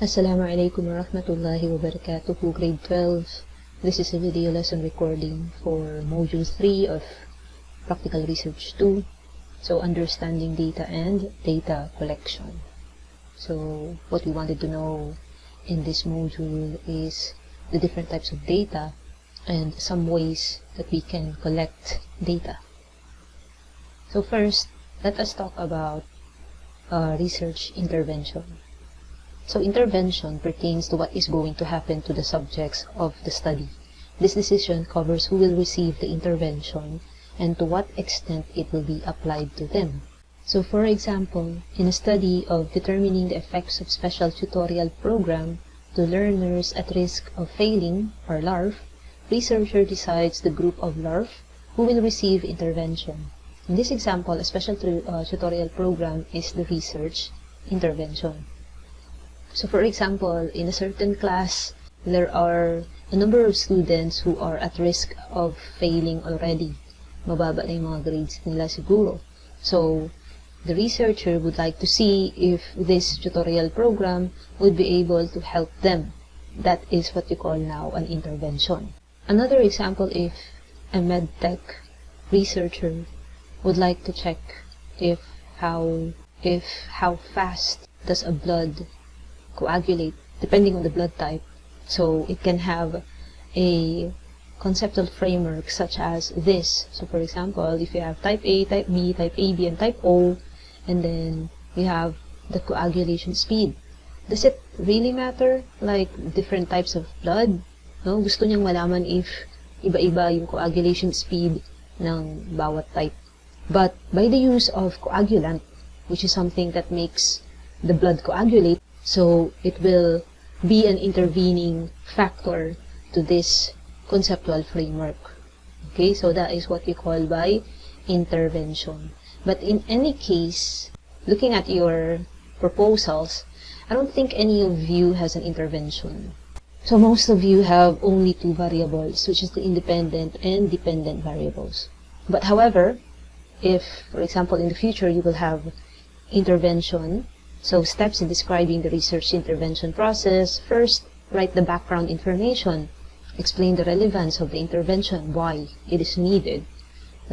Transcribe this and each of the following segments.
Assalamualaikum warahmatullahi wabarakatuh, grade 12. This is a video lesson recording for module 3 of Practical Research 2. So, understanding data and data collection. So, what we wanted to know in this module is the different types of data and some ways that we can collect data. So first, let us talk about research intervention. So intervention pertains to what is going to happen to the subjects of the study. This decision covers who will receive the intervention and to what extent it will be applied to them. So for example, in a study of determining the effects of special tutorial program to learners at risk of failing, or LARF, researcher decides the group of LARF who will receive intervention. In this example, a special tutorial program is the research intervention. So for example, in a certain class, there are a number of students who are at risk of failing already. Mababa na yung mga grades nila siguro. So, the researcher would like to see if this tutorial program would be able to help them. That is what you call now an intervention. Another example, if a medtech researcher would like to check if how fast does a blood coagulate depending on the blood type. So it can have a conceptual framework such as this. So for example, if you have type A, type B, type AB, and type O, and then you have the coagulation speed. Does it really matter? Like different types of blood? No? Gusto niyang malaman if iba-iba yung coagulation speed ng bawat type. But by the use of coagulant, which is something that makes the blood coagulate, so it will be an intervening factor to this conceptual framework. Okay, so that is what we call by intervention. But in any case, looking at your proposals, I don't think any of you has an intervention. So most of you have only two variables, which is the independent and dependent variables. But however, if, for example, in the future you will have intervention, so steps in describing the research intervention process. First, write the background information. Explain the relevance of the intervention, why it is needed.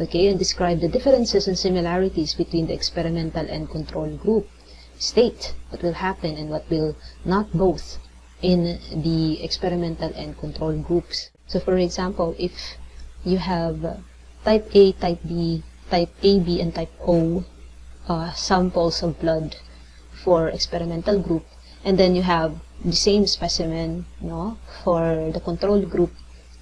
Okay, and describe the differences and similarities between the experimental and control group. State what will happen and what will not both in the experimental and control groups. So for example, if you have type A, type B, type AB, and type O samples of blood for experimental group, and then you have the same specimen, no, for the control group,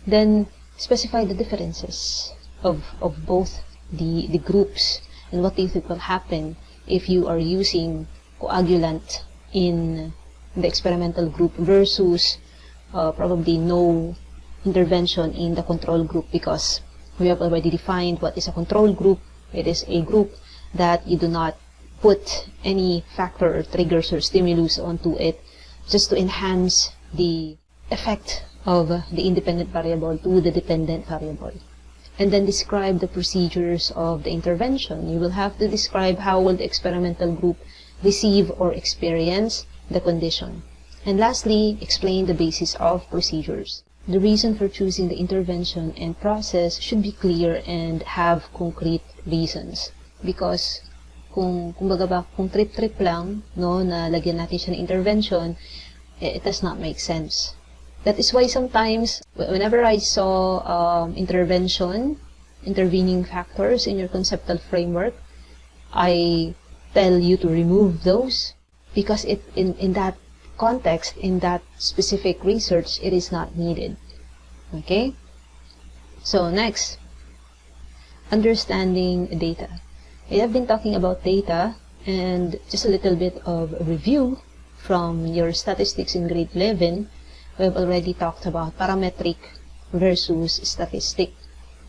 then specify the differences of both the groups, and what do you think will happen if you are using coagulant in the experimental group versus probably no intervention in the control group, because we have already defined what is a control group. It is a group that you do not put any factor or triggers or stimulus onto it just to enhance the effect of the independent variable to the dependent variable. And then describe the procedures of the intervention. You will have to describe how will the experimental group receive or experience the condition. And lastly, explain the basis of procedures. The reason for choosing the intervention and process should be clear and have concrete reasons. Because kung trip-trip lang, no, na lagyan natin siya ng intervention, it does not make sense. That is why sometimes, whenever I saw intervening factors in your conceptual framework, I tell you to remove those, because in that context, in that specific research, it is not needed. Okay? So next, understanding data. We have been talking about data, and just a little bit of a review from your statistics in grade 11. We have already talked about parametric versus statistic.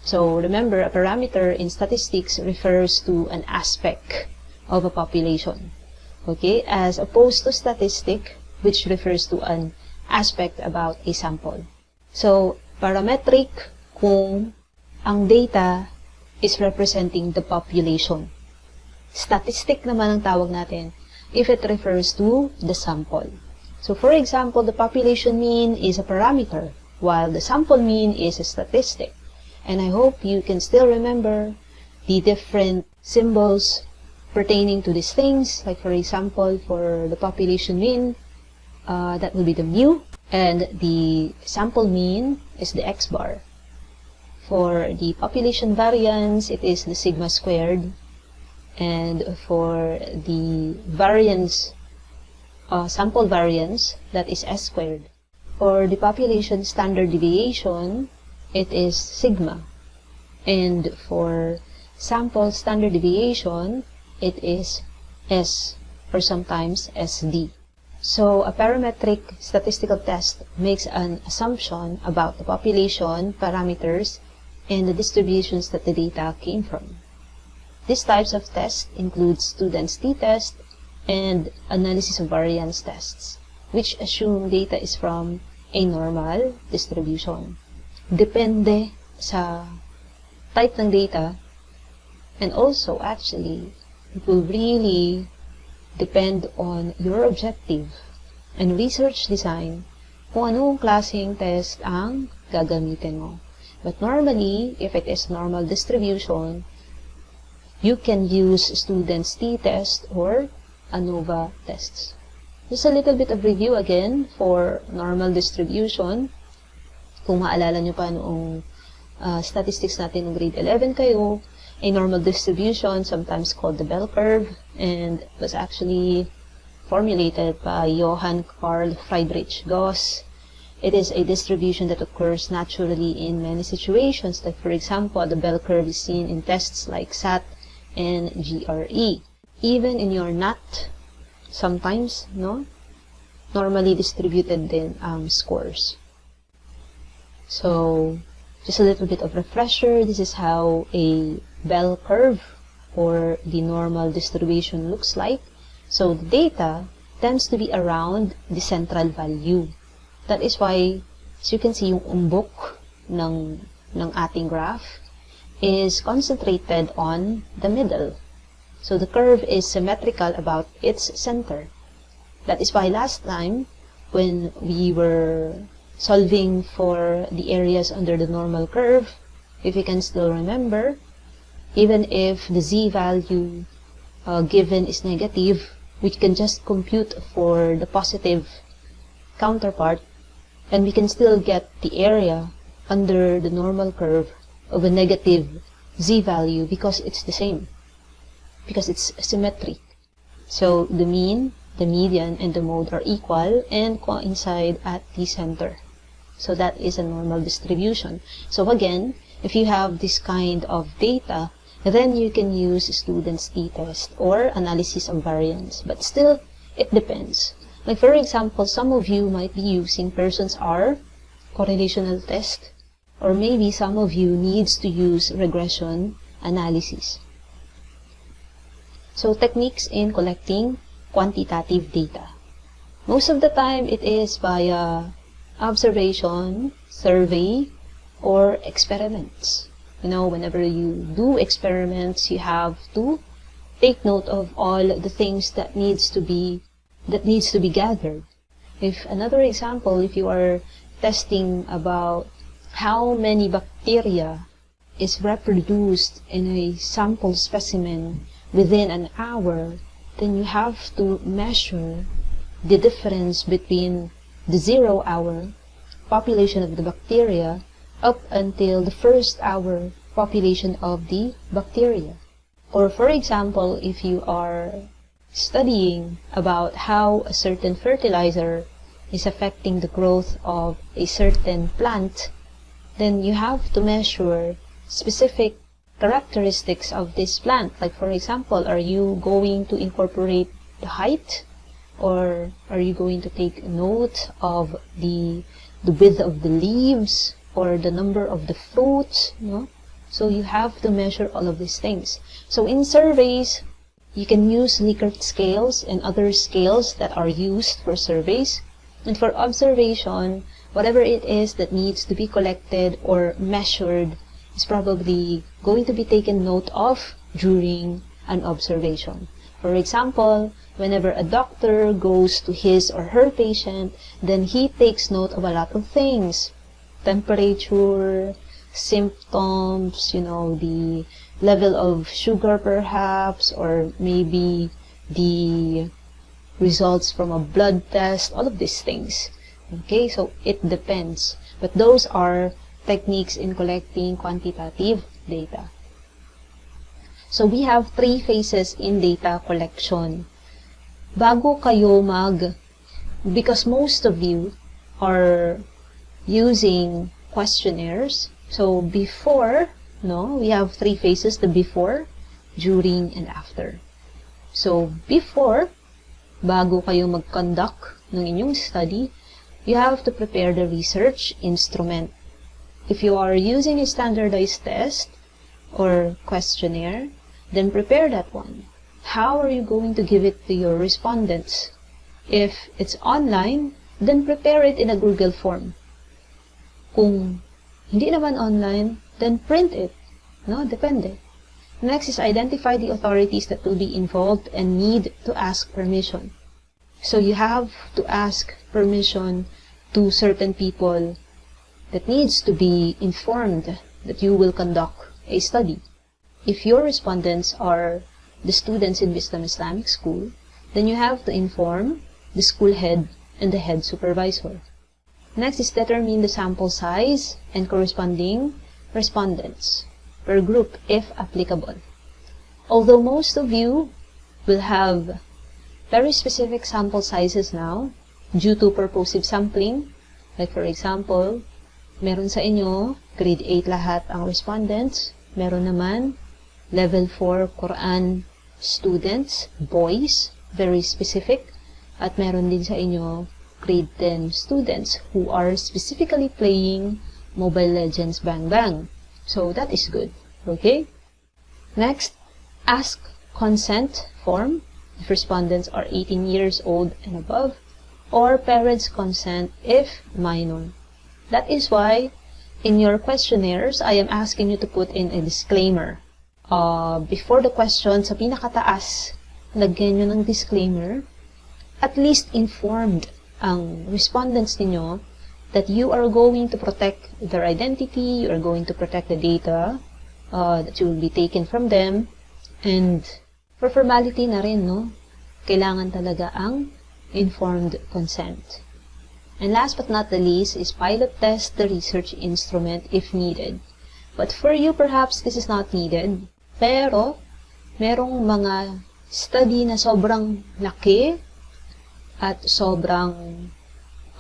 So remember, a parameter in statistics refers to an aspect of a population, okay, as opposed to statistic, which refers to an aspect about a sample. So parametric kung ang data is representing the population. Statistic naman ang tawag natin if it refers to the sample. So for example, the population mean is a parameter, while the sample mean is a statistic. And I hope you can still remember the different symbols pertaining to these things. Like for example, for the population mean, that will be the mu, and the sample mean is the x bar. For the population variance, it is the sigma squared, and for the variance, sample variance, that is s squared. For the population standard deviation, it is sigma, and for sample standard deviation, it is s, or sometimes sd. So a parametric statistical test makes an assumption about the population parameters and the distributions that the data came from. These types of tests include student's t-test and analysis of variance tests, which assume data is from a normal distribution. Depende sa type ng data, and also actually it will really depend on your objective and research design kung anong klaseng test ang gagamitin mo. But normally, if it is normal distribution, you can use student's t-test or ANOVA tests. Just a little bit of review again for normal distribution. Kung maalala nyo pa noong statistics natin ng grade 11 kayo, a normal distribution, sometimes called the bell curve, and was actually formulated by Johann Carl Friedrich Gauss. It is a distribution that occurs naturally in many situations. Like for example, the bell curve is seen in tests like SAT and GRE. Even in your NAT, sometimes, no? Normally distributed din ang scores. So, just a little bit of refresher. This is how a bell curve or the normal distribution looks like. So the data tends to be around the central value. That is why, as you can see, yung umbok ng ating graph is concentrated on the middle. So the curve is symmetrical about its center. That is why last time, when we were solving for the areas under the normal curve, if you can still remember, even if the z value given is negative, we can just compute for the positive counterpart, and we can still get the area under the normal curve of a negative z value because it's the same, because it's symmetric. So the mean, the median, and the mode are equal and coincide at the center. So that is a normal distribution. So again, if you have this kind of data, then you can use student's t-test or analysis of variance. But still, it depends. Like for example, some of you might be using Pearson's R, correlational test, or maybe some of you needs to use regression analysis. So techniques in collecting quantitative data. Most of the time, it is via observation, survey, or experiments. You know, whenever you do experiments, you have to take note of all the things that needs to be gathered. If another example, if you are testing about how many bacteria is reproduced in a sample specimen within an hour, then you have to measure the difference between the 0-hour population of the bacteria up until the first hour population of the bacteria. Or for example, if you are studying about how a certain fertilizer is affecting the growth of a certain plant, then you have to measure specific characteristics of this plant. Like for example, are you going to incorporate the height, or are you going to take note of the width of the leaves, or the number of the fruits, no? So you have to measure all of these things. So in surveys, you can use Likert scales and other scales that are used for surveys. And for observation, whatever it is that needs to be collected or measured is probably going to be taken note of during an observation. For example, whenever a doctor goes to his or her patient, then he takes note of a lot of things. Temperature, symptoms, the level of sugar perhaps, or maybe the results from a blood test, all of these things. Okay, so it depends. But those are techniques in collecting quantitative data. So we have 3 phases in data collection. Bago kayo because most of you are using questionnaires. So before, we have 3 phases, the before, during, and after. So before, bago kayo mag-conduct ng inyong study, you have to prepare the research instrument. If you are using a standardized test or questionnaire, then prepare that one. How are you going to give it to your respondents? If it's online, then prepare it in a Google form. Kung hindi naman online, then print it. Depende. Next is identify the authorities that will be involved and need to ask permission. So you have to ask permission to certain people that needs to be informed that you will conduct a study. If your respondents are the students in Wisdom Islamic School, then you have to inform the school head and the head supervisor. Next is determine the sample size and corresponding respondents per group if applicable. Although most of you will have very specific sample sizes now due to purposive sampling, like for example, meron sa inyo grade 8 lahat ang respondents, meron naman level 4 Quran students, boys, very specific, at meron din sa inyo grade 10 students who are specifically playing Mobile Legends Bang Bang. So that is good. Okay? Next, ask consent form if respondents are 18 years old and above, or parents' consent if minor. That is why in your questionnaires, I am asking you to put in a disclaimer. Before the question, sa pinakataas, lagyan nyo ng disclaimer, at least informed ang respondents ninyo that you are going to protect their identity, you are going to protect the data that will be taken from them, and for formality na rin, kailangan talaga ang informed consent. And last but not the least is pilot test the research instrument if needed. But for you, perhaps this is not needed. Pero, merong mga study na sobrang laki at sobrang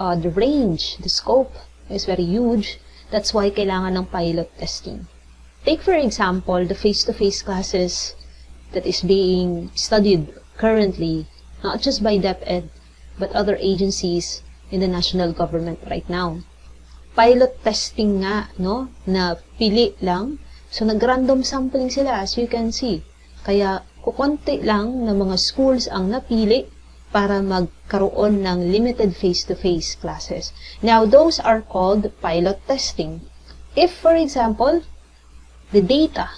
the range, the scope is very huge. That's why kailangan ng pilot testing. Take for example, the face-to-face classes that is being studied currently, not just by DepEd, but other agencies in the national government right now. Pilot testing nga, na pili lang. So, nag-random sampling sila, as you can see. Kaya, kukonti lang na mga schools ang napili para magkaroon ng limited face-to-face classes. Now, those are called pilot testing. If, for example, the data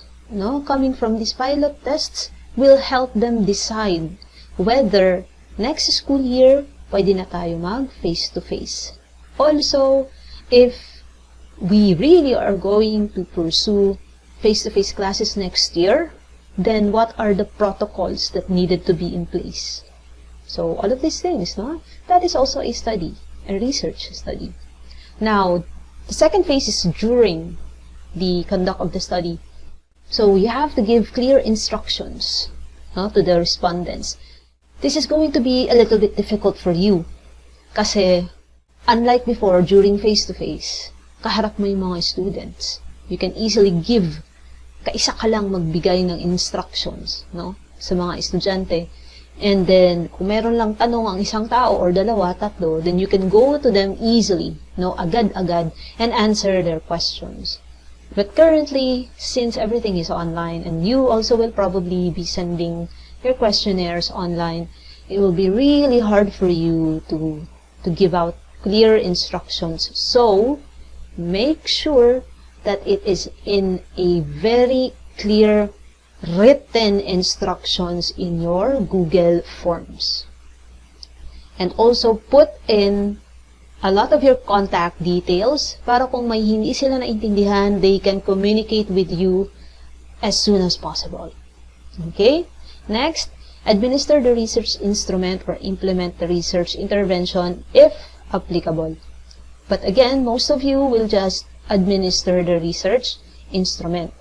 coming from these pilot tests will help them decide whether next school year, pwede na tayo mag-face-to-face. Also, if we really are going to pursue face-to-face classes next year, then what are the protocols that needed to be in place? So, all of these things, that is also a study, a research study. Now, the second phase is during the conduct of the study. So, you have to give clear instructions to the respondents. This is going to be a little bit difficult for you. Kasi, unlike before, during face-to-face, kaharap mo yung mga students. You can easily give, kaisa ka lang magbigay ng instructions, sa mga estudyante. And then, kung meron lang tanong ang isang tao or dalawa, tatlo, then you can go to them easily, agad-agad, and answer their questions. But currently, since everything is online, and you also will probably be sending your questionnaires online, it will be really hard for you to give out clear instructions. So, make sure that it is in a very clear written instructions in your Google Forms. And also put in a lot of your contact details para kung may hindi sila naintindihan, they can communicate with you as soon as possible. Okay? Next, administer the research instrument or implement the research intervention if applicable. But again, most of you will just administer the research instrument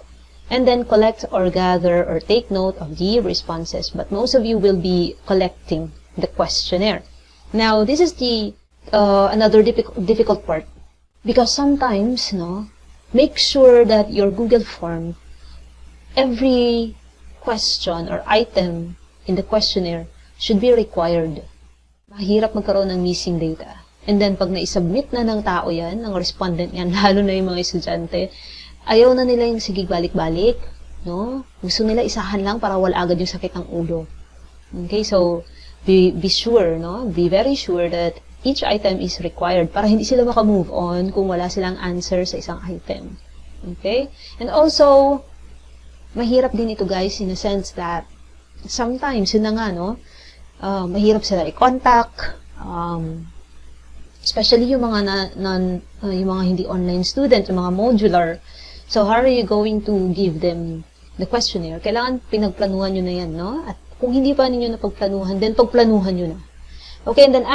and then collect or gather or take note of the responses. But most of you will be collecting the questionnaire. Now, this is the another difficult part, because sometimes, make sure that your Google form, every question or item in the questionnaire should be required. Mahirap magkaroon ng missing data. And then, pag na-submit na ng tao yan, ng respondent yan, lalo na yung mga estudyante, ayaw na nila yung sige balik-balik, Gusto nila isahan lang para wala agad yung sakit ng ulo. Okay, so, be sure, Be very sure that each item is required para hindi sila maka-move on kung wala silang answer sa isang item. Okay? And also, mahirap din ito guys in a sense that sometimes, yun na nga, mahirap sila i-contact, especially yung mga yung mga hindi online student, yung mga modular. So, how are you going to give them the questionnaire? Kailangan pinagplanuhan nyo na yan, At kung hindi pa ninyo napagplanuhan, then pagplanuhan nyo na. Okay, and then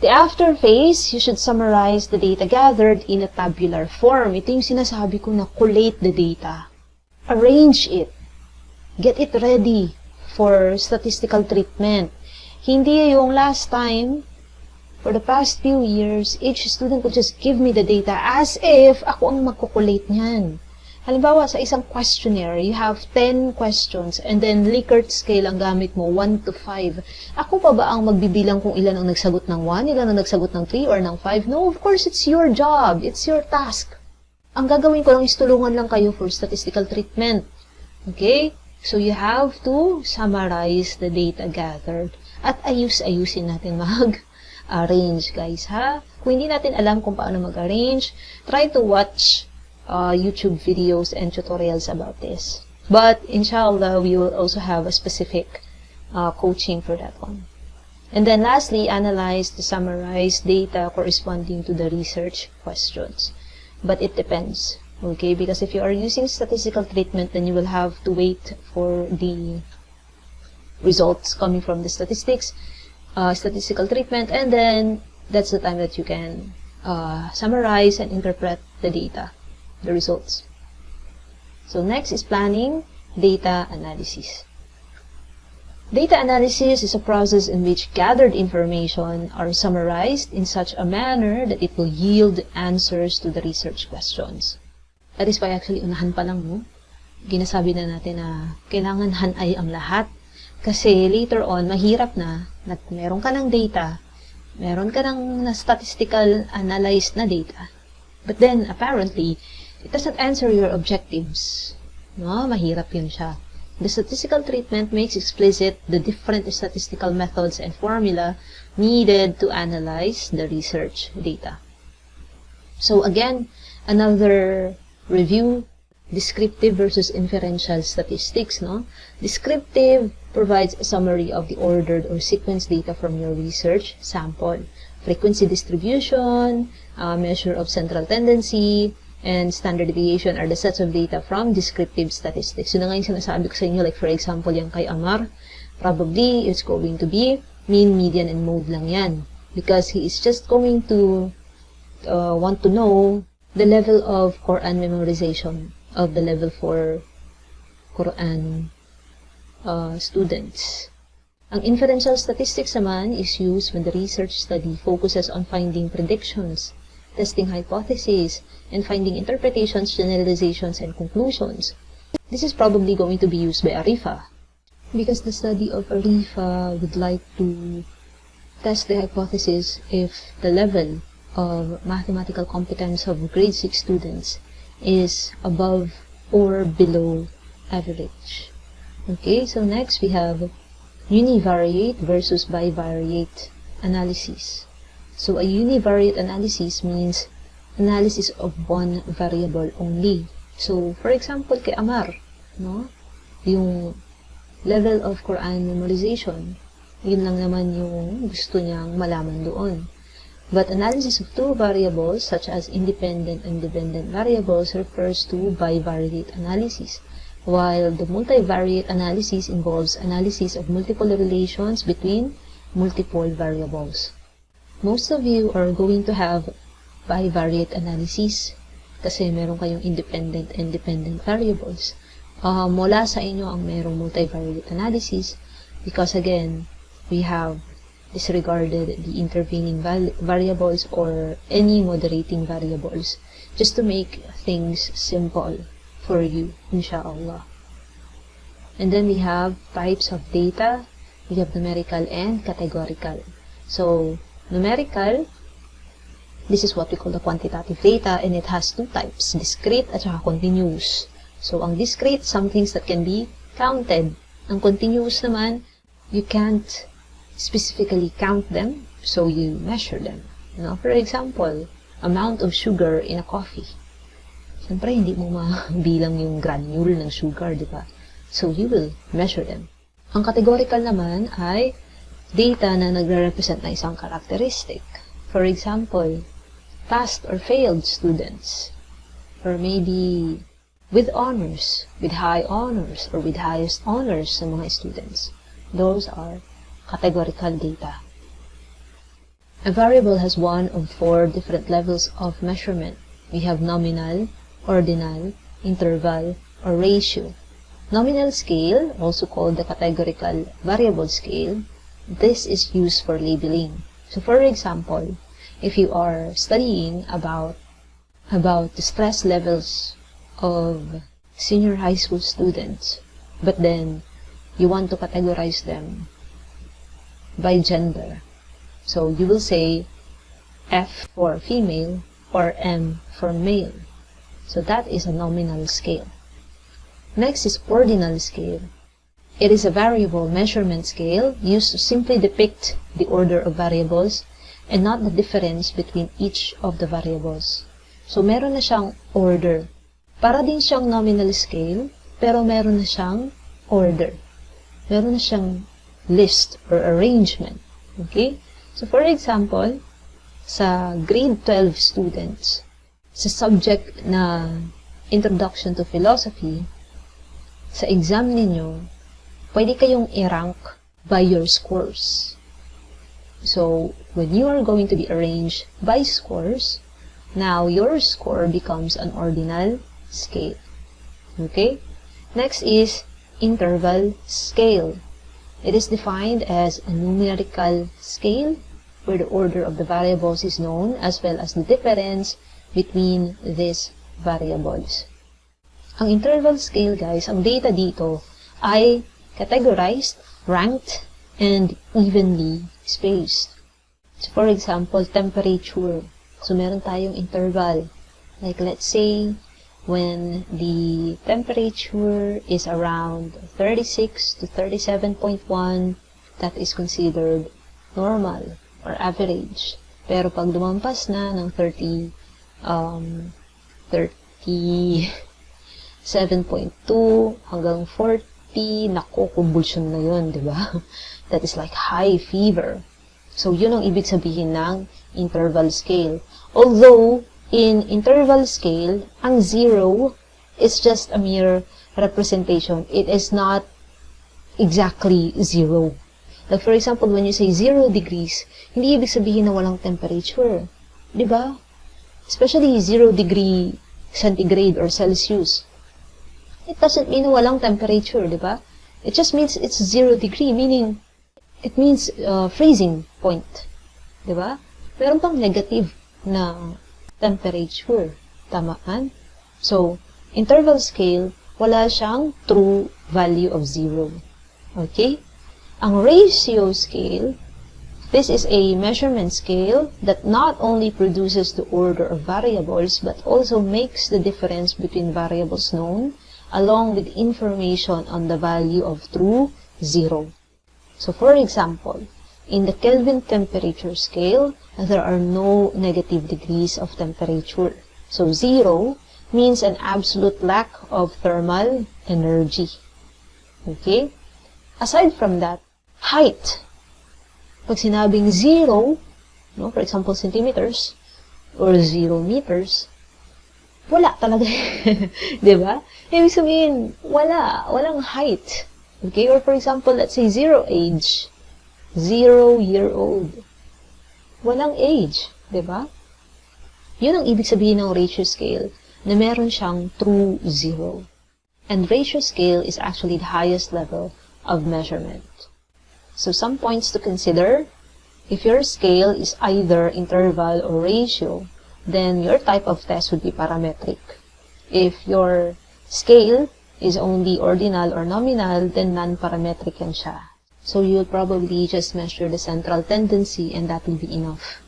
the after phase, you should summarize the data gathered in a tabular form. Ito yung sinasabi ko na collate the data. Arrange it. Get it ready for statistical treatment. Hindi yung last time, for the past few years, each student would just give me the data as if ako ang magkukulate niyan. Halimbawa, sa isang questionnaire, you have 10 questions and then Likert scale ang gamit mo, 1 to 5. Ako pa ba ang magbibilang kung ilan ang nagsagot ng 1, ilan ang nagsagot ng 3, or ng 5? No, of course, it's your job. It's your task. Ang gagawin ko lang is tulungan lang kayo for statistical treatment. Okay? So, you have to summarize the data gathered. At ayusin natin mag-arrange, guys, ha? Kung hindi natin alam kung paano mag-arrange, try to watch YouTube videos and tutorials about this. But, inshallah, we will also have a specific coaching for that one. And then, lastly, analyze the summarized data corresponding to the research questions. But it depends, okay? Because if you are using statistical treatment, then you will have to wait for the results coming from the statistical treatment, and then that's the time that you can summarize and interpret the data, the results. So next is planning data analysis. Data analysis is a process in which gathered information are summarized in such a manner that it will yield answers to the research questions. That is why actually unahan pa lang, ginasabi na natin na kailangan hanay ang lahat. Kasi later on, mahirap na meron ka ng data, meron ka ng statistical analyzed na data. But then, apparently, it doesn't answer your objectives. Mahirap yun siya. The statistical treatment makes explicit the different statistical methods and formula needed to analyze the research data. So again, another review, descriptive versus inferential statistics. Descriptive provides a summary of the ordered or sequenced data from your research sample. Frequency distribution, measure of central tendency, and standard deviation are the sets of data from descriptive statistics. Yun na nga yung sinasabi ko sa inyo, like for example, yung kay Amar, probably it's going to be mean, median, and mode lang yan. Because he is just going to want to know the level of Quran memorization of the level 4 Quran students. Ang inferential statistics naman is used when the research study focuses on finding predictions, testing hypotheses, and finding interpretations, generalizations, and conclusions. This is probably going to be used by Arifa, because the study of Arifa would like to test the hypothesis if the level of mathematical competence of grade 6 students is above or below average. Okay, so next we have univariate versus bivariate analysis. So a univariate analysis means analysis of one variable only. So, for example, kay Amar, no? Yung level of Quran memorization, yun lang naman yung gusto niyang malaman doon. But analysis of two variables, such as independent and dependent variables, refers to bivariate analysis, while the multivariate analysis involves analysis of multiple relations between multiple variables. Most of you are going to have bivariate analysis kasi meron kayong independent and dependent variables. Wala sa inyo ang merong multivariate analysis because again, we have disregarded the intervening variables or any moderating variables just to make things simple for you, inshallah. And then we have types of data. We have numerical and categorical. So, numerical, this is what we call the quantitative data, and it has two types, discrete at saka continuous. So, ang discrete, some things that can be counted. Ang continuous naman, you can't specifically count them, so you measure them. For example, amount of sugar in a coffee. Siyempre, hindi mo mabilang yung granule ng sugar, di ba? So, you will measure them. Ang categorical naman ay data na nagre-represent na isang characteristic. For example, passed or failed students. Or maybe with honors, with high honors, or with highest honors sa mga students. Those are categorical data. A variable has one of 4 different levels of measurement. We have nominal, ordinal, interval, or ratio. Nominal scale, also called the categorical variable scale, this is used for labeling. So for example, if you are studying about the stress levels of senior high school students, but then you want to categorize them by gender. So you will say F for female or M for male. So that is a nominal scale. Next is ordinal scale. It is a variable measurement scale used to simply depict the order of variables and not the difference between each of the variables. So meron na siyang order. Para din siyang nominal scale, pero meron na siyang order. Meron na siyang list or arrangement. Okay? So for example, sa grade 12 students, sa subject na Introduction to Philosophy, sa exam ninyo, pwede kayong i-rank by your scores. So, when you are going to be arranged by scores, now your score becomes an ordinal scale. Okay? Next is interval scale. It is defined as a numerical scale where the order of the variables is known as well as the difference between these variables. Ang interval scale, guys, ang data dito ay categorized, ranked, and evenly spaced. So, for example, temperature. So, meron tayong interval. Like, let's say, when the temperature is around 36 to 37.1, that is considered normal or average. Pero pag lumampas na ng 37.2 hanggang 40, naku, convulsion na yun, di ba? That is like high fever. So, yun ang ibig sabihin ng interval scale. Although, in interval scale, ang 0 is just a mere representation. It is not exactly 0. Like, for example, when you say 0 degrees, hindi ibig sabihin na walang temperature. Di ba? Especially 0 degree centigrade or Celsius. It doesn't mean walang temperature, di ba? It just means it's 0 degree, meaning it means freezing point. Di ba? Meron pang negative na temperature. Tamaan? So, interval scale, wala siyang true value of 0. Okay? Ang ratio scale, this is a measurement scale that not only produces the order of variables but also makes the difference between variables known along with information on the value of true 0. So, for example, in the Kelvin temperature scale, there are no negative degrees of temperature. So, 0 means an absolute lack of thermal energy. Okay? Aside from that, height. Pag sinabing 0, no, for example, centimeters, or 0 meters, wala talaga. Diba? Ibig sabihin, walang height. Okay? Or for example, let's say 0 age. 0-year-old. Walang age. Diba? Yun ang ibig sabihin ng ratio scale, na meron siyang true zero. And ratio scale is actually the highest level of measurement. So some points to consider. If your scale is either interval or ratio, then your type of test would be parametric. If your scale is only ordinal or nominal, then non-parametric yan siya. So you'll probably just measure the central tendency and that will be enough.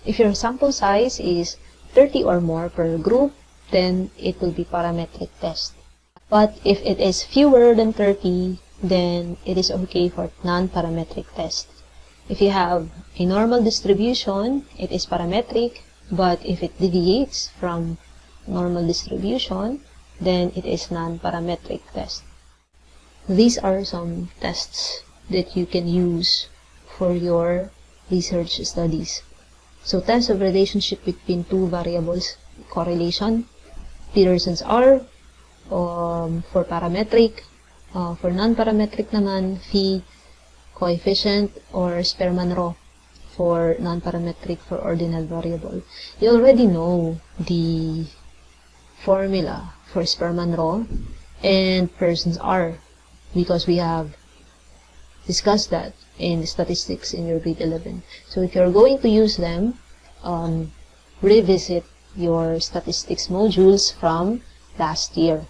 If your sample size is 30 or more per group, then it will be parametric test. But if it is fewer than 30, then it is okay for non-parametric test. If you have a normal distribution, it is parametric, but if it deviates from normal distribution, then it is non-parametric test. These are some tests that you can use for your research studies. So, test of relationship between two variables, correlation, Peterson's R, for parametric, for non-parametric naman, phi, coefficient, or Spearman-Rho for non-parametric for ordinal variable. You already know the formula for Spearman-Rho and Pearson's R because we have discussed that in statistics in your grade 11. So if you're going to use them, revisit your statistics modules from last year.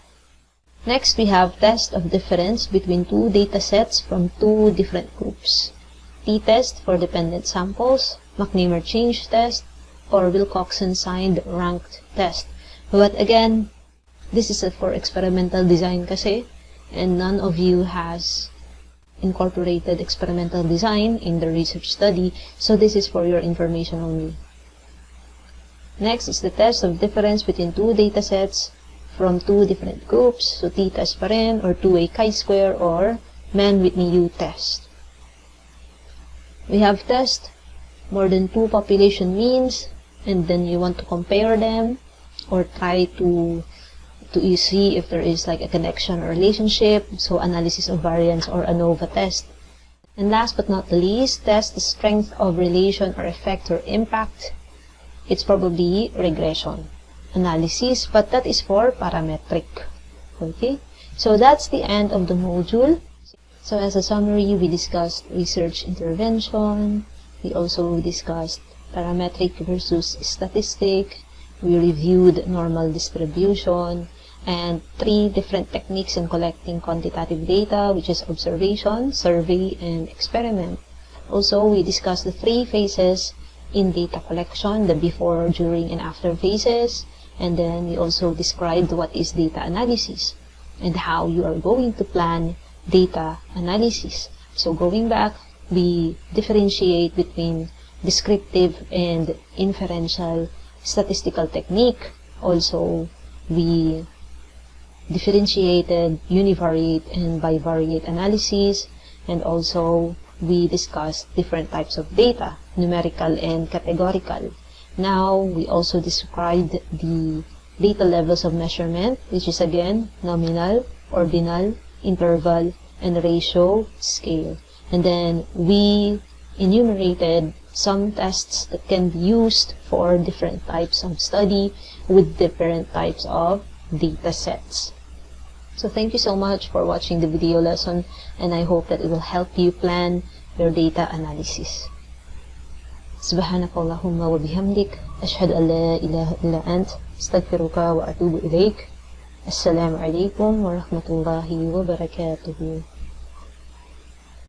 Next, we have test of difference between two data sets from two different groups. T-test for dependent samples, McNamara change test, or Wilcoxon signed ranked test. But again, this is for experimental design kasi, and none of you has incorporated experimental design in the research study, so this is for your information only. Next is the test of difference between two data sets from two different groups, so t-test pa rin, or two-way chi-square, or Mann-Whitney-U test. We have test more than two population means, and then you want to compare them, or try to see if there is like a connection or relationship, so analysis of variance or ANOVA test. And last but not the least, test the strength of relation or effect or impact. It's probably regression analysis, but that is for parametric. Okay, so that's the end of the module. So as a summary, we discussed research intervention, we also discussed parametric versus statistic, we reviewed normal distribution, and 3 different techniques in collecting quantitative data, which is observation, survey, and experiment. Also, we discussed the 3 phases in data collection, the before, during, and after phases, and then we also described what is data analysis and how you are going to plan data analysis. So going back, we differentiate between descriptive and inferential statistical technique. Also, we differentiated univariate and bivariate analysis, and also we discussed different types of data, numerical and categorical. Now, we also described the data levels of measurement, which is again nominal, ordinal, interval, and ratio scale. And then we enumerated some tests that can be used for different types of study with different types of data sets. So thank you so much for watching the video lesson, and I hope that it will help you plan your data analysis. Subhanakallahumma wa bihamdik, ashhadu an la ilaha illa ant, astaghfiruka wa atubu ilaik. Assalamu alaikum wa rahmatullahi wa barakatuhu.